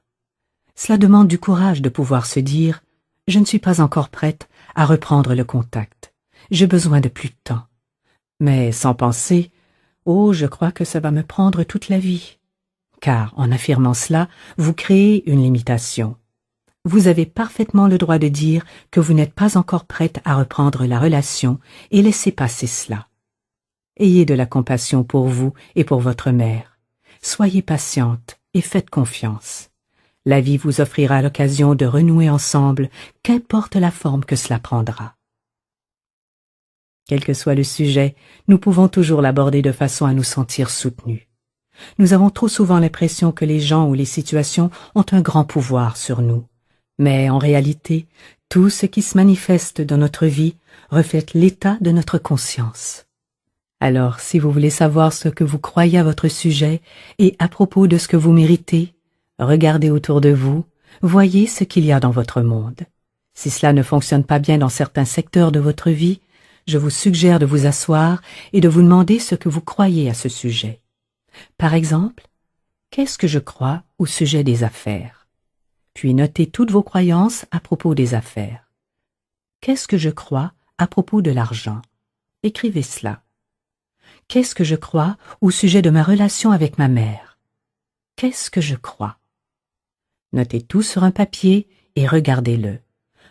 Cela demande du courage de pouvoir se dire « Je ne suis pas encore prête à reprendre le contact. J'ai besoin de plus de temps. » Mais sans penser Oh, je crois que ça va me prendre toute la vie. Car, en affirmant cela, vous créez une limitation. Vous avez parfaitement le droit de dire que vous n'êtes pas encore prête à reprendre la relation et laissez passer cela. Ayez de la compassion pour vous et pour votre mère. Soyez patiente et faites confiance. La vie vous offrira l'occasion de renouer ensemble, qu'importe la forme que cela prendra. Quel que soit le sujet, nous pouvons toujours l'aborder de façon à nous sentir soutenus. Nous avons trop souvent l'impression que les gens ou les situations ont un grand pouvoir sur nous. Mais en réalité, tout ce qui se manifeste dans notre vie reflète l'état de notre conscience. Alors, si vous voulez savoir ce que vous croyez à votre sujet et à propos de ce que vous méritez, regardez autour de vous, voyez ce qu'il y a dans votre monde. Si cela ne fonctionne pas bien dans certains secteurs de votre vie, je vous suggère de vous asseoir et de vous demander ce que vous croyez à ce sujet. Par exemple, qu'est-ce que je crois au sujet des affaires? Puis notez toutes vos croyances à propos des affaires. Qu'est-ce que je crois à propos de l'argent? Écrivez cela. Qu'est-ce que je crois au sujet de ma relation avec ma mère? Qu'est-ce que je crois? Notez tout sur un papier et regardez-le.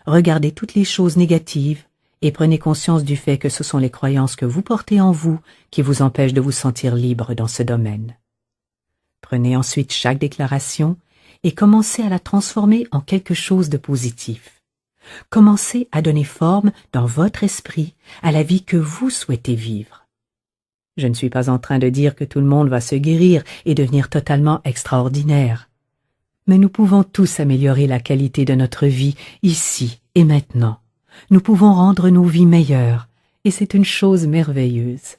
Regardez toutes les choses négatives et prenez conscience du fait que ce sont les croyances que vous portez en vous qui vous empêchent de vous sentir libre dans ce domaine. Prenez ensuite chaque déclaration et commencez à la transformer en quelque chose de positif. Commencez à donner forme dans votre esprit à la vie que vous souhaitez vivre. Je ne suis pas en train de dire que tout le monde va se guérir et devenir totalement extraordinaire. Mais nous pouvons tous améliorer la qualité de notre vie ici et maintenant. Nous pouvons rendre nos vies meilleures, et c'est une chose merveilleuse.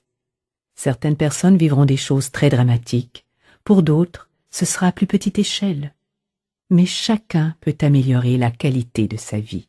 Certaines personnes vivront des choses très dramatiques. Pour d'autres, ce sera à plus petite échelle. Mais chacun peut améliorer la qualité de sa vie.